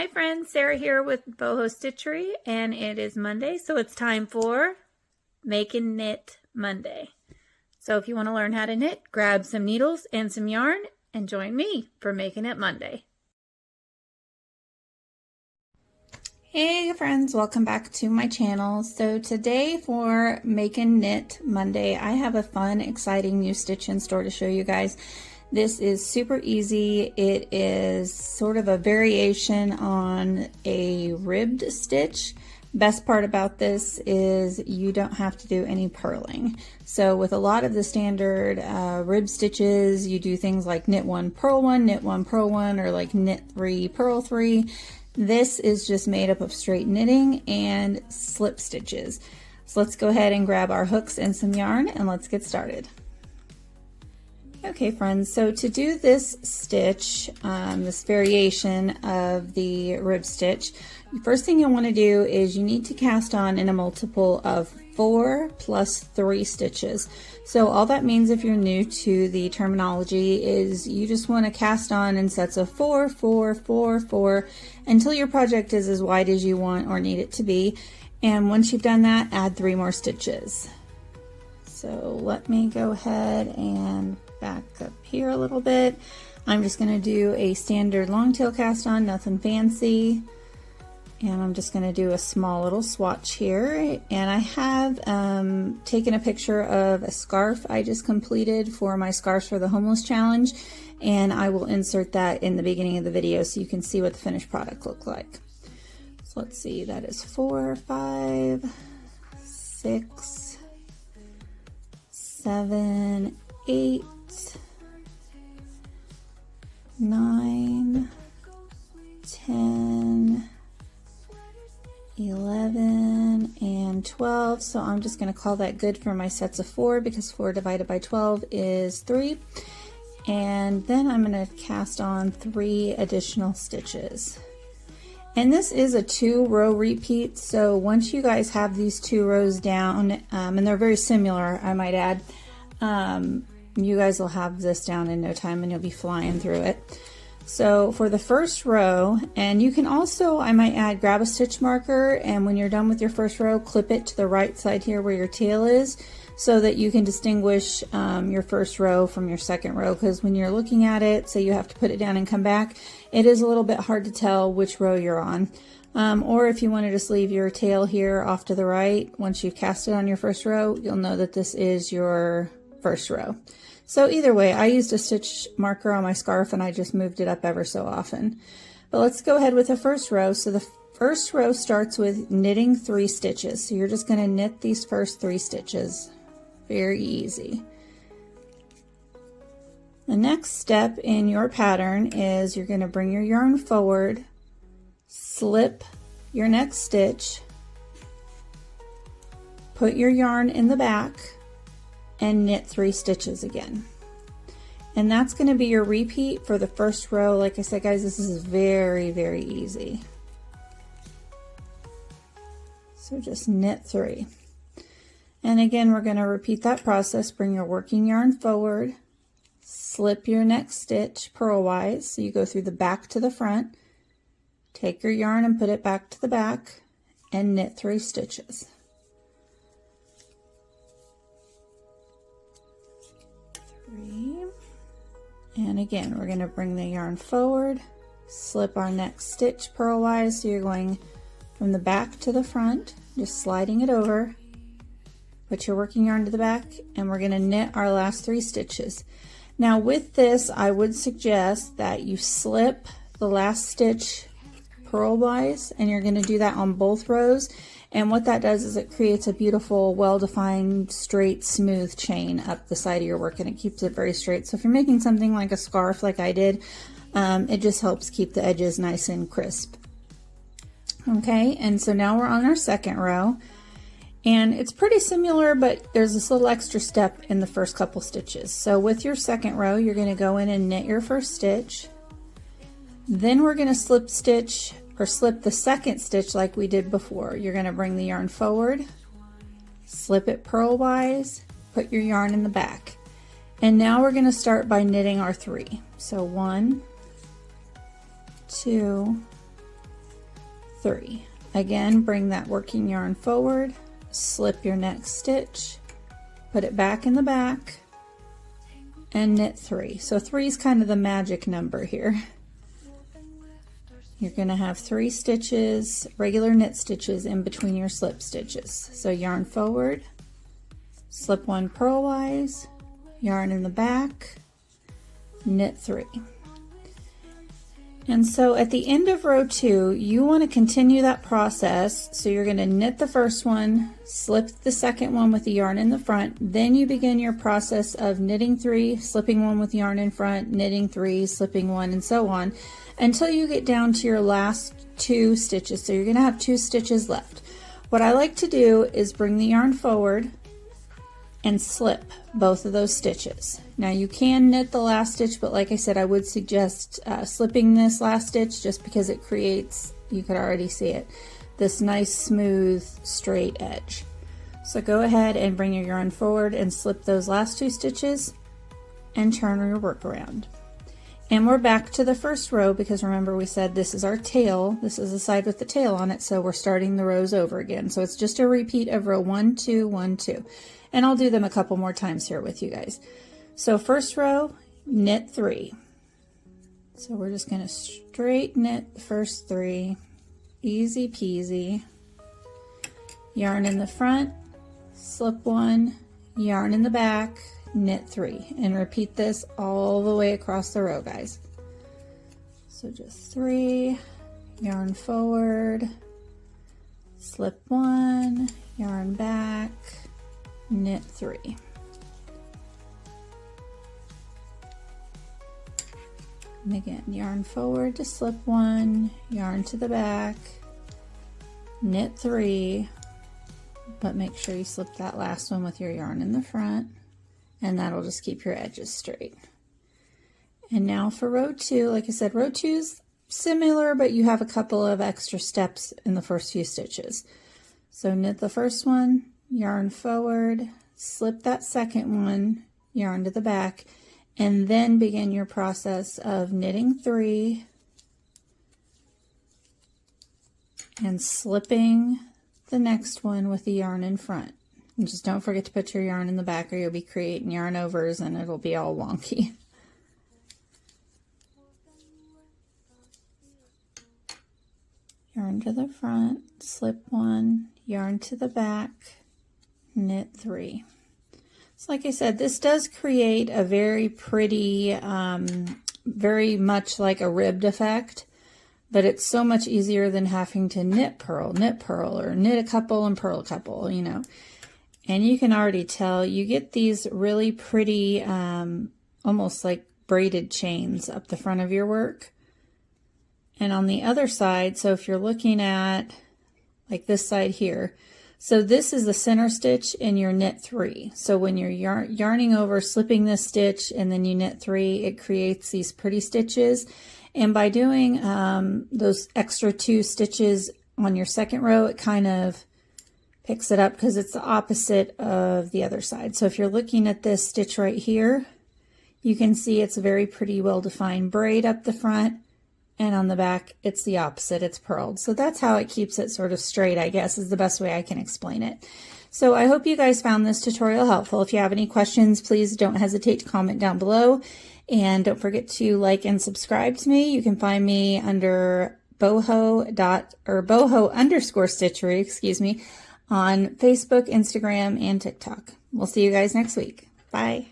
friends, Sarah here with Boho Stitchery, and it is Monday, so it's time for Make and Knit Monday. So if you want to learn how to knit, grab some needles and some yarn and join me for Making It Monday. Hey friends, welcome back to my channel. So today for Make and Knit Monday, I have a fun, exciting new stitch in store to show you guys. This is super easy. It is sort of a variation on a ribbed stitch. Best part about this is you don't have to do any purling. So with a lot of the standard rib stitches, you do things like knit one, purl one, knit one, purl one, or like knit three, purl three. This is just made up of straight knitting and slip stitches. So let's go ahead and grab our hooks and some yarn and let's get started. Okay friends, so to do this stitch, this variation of the rib stitch, the first thing you'll want to do is you need to cast on in a multiple of 4 plus 3 stitches. So all that means, if you're new to the terminology, is you just want to cast on in sets of 4, 4, 4, 4 until your project is as wide as you want or need it to be. And once you've done that, add 3 more stitches. So let me go ahead and back up here a little bit. I'm just going to do a standard long tail cast on, nothing fancy. And I'm just going to do a small little swatch here. And I have taken a picture of a scarf I just completed for my Scarves for the Homeless Challenge. And I will insert that in the beginning of the video so you can see what the finished product looks like. So let's see, that is 4, 5, 6, 7, 8, 9, 10, 11, and 12. So I'm just going to call that good for my sets of 4 because 4 divided by 12 is 3. And then I'm going to cast on 3 additional stitches. And this is a 2-row repeat, so once you guys have these 2 rows down, and they're very similar, I might add, you guys will have this down in no time and you'll be flying through it. So for the first row, and you can also, I might add, grab a stitch marker, and when you're done with your first row, clip it to the right side here where your tail is, so that you can distinguish your first row from your second row, because when you're looking at it, say you have to put it down and come back, it is a little bit hard to tell which row you're on. Or if you want to just leave your tail here off to the right, once you've cast it on your first row, you'll know that this is your first row. So either way, I used a stitch marker on my scarf and I just moved it up ever so often. But let's go ahead with the first row. So the first row starts with knitting 3 stitches. So you're just going to knit these first 3 stitches. Very easy. The next step in your pattern is you're going to bring your yarn forward, slip your next stitch, put your yarn in the back, and knit 3 stitches again. And that's going to be your repeat for the first row. Like I said, guys, this is very, very easy. So just knit 3. And again, we're going to repeat that process. Bring your working yarn forward, slip your next stitch purlwise, so you go through the back to the front, take your yarn and put it back to the back, and knit 3 stitches. 3. And again, we're going to bring the yarn forward, slip our next stitch purlwise, so you're going from the back to the front, just sliding it over, put your working yarn to the back, and we're going to knit our last 3 stitches. Now with this, I would suggest that you slip the last stitch purlwise, and you're going to do that on both rows. And what that does is it creates a beautiful, well-defined, straight, smooth chain up the side of your work, and it keeps it very straight. So if you're making something like a scarf like I did, it just helps keep the edges nice and crisp. Okay, and so now we're on our second row. And it's pretty similar, but there's this little extra step in the first couple stitches. So with your second row, you're going to go in and knit your first stitch. Then we're going to slip stitch, or slip the second stitch like we did before. You're going to bring the yarn forward, slip it purlwise, put your yarn in the back. And now we're going to start by knitting our 3. So 1, 2, 3. Again, bring that working yarn forward, slip your next stitch, put it back in the back, and knit 3. So 3 is kind of the magic number here. You're going to have 3 stitches, regular knit stitches in between your slip stitches. So yarn forward, slip 1 purlwise, yarn in the back, knit 3. And so at the end of row 2, you want to continue that process. So you're going to knit the first one, slip the second one with the yarn in the front, then you begin your process of knitting 3, slipping 1 with yarn in front, knitting 3, slipping 1, and so on, until you get down to your last 2 stitches. So you're going to have 2 stitches left. What I like to do is bring the yarn forward and slip both of those stitches. Now you can knit the last stitch, but like I said, I would suggest slipping this last stitch just because it creates, you could already see it, this nice smooth straight edge. So go ahead and bring your yarn forward and slip those last 2 stitches and turn your work around. And we're back to the first row because remember we said this is our tail, this is the side with the tail on it, so we're starting the rows over again. So it's just a repeat of row 1, 2, 1, 2. And I'll do them a couple more times here with you guys. So first row, knit 3. So we're just going to straight knit the first 3, easy peasy. Yarn in the front, slip 1, yarn in the back, knit 3, and repeat this all the way across the row, guys. So just 3, yarn forward, slip 1, yarn back, knit 3. And again, yarn forward to slip 1, yarn to the back, knit 3, but make sure you slip that last one with your yarn in the front, and that'll just keep your edges straight. And now for row 2, like I said, row 2 is similar, but you have a couple of extra steps in the first few stitches. So knit the first one, yarn forward, slip that second one, yarn to the back, and then begin your process of knitting 3 and slipping the next one with the yarn in front. And just don't forget to put your yarn in the back or you'll be creating yarn overs and it'll be all wonky. Yarn to the front, slip 1, yarn to the back, knit 3. So like I said, this does create a very pretty, very much like a ribbed effect, but it's so much easier than having to knit, purl, or knit a couple and purl a couple, you know. And you can already tell you get these really pretty, almost like braided chains up the front of your work. And on the other side, so if you're looking at like this side here, so this is the center stitch in your knit 3. So when you're yarning over, slipping this stitch, and then you knit 3, it creates these pretty stitches. And by doing those extra 2 stitches on your second row, it kind of picks it up because it's the opposite of the other side. So if you're looking at this stitch right here, you can see it's a very pretty well-defined braid up the front. And on the back, it's the opposite, it's purled. So that's how it keeps it sort of straight, I guess, is the best way I can explain it. So I hope you guys found this tutorial helpful. If you have any questions, please don't hesitate to comment down below. And don't forget to like and subscribe to me. You can find me under boho_stitchery, excuse me, on Facebook, Instagram, and TikTok. We'll see you guys next week. Bye.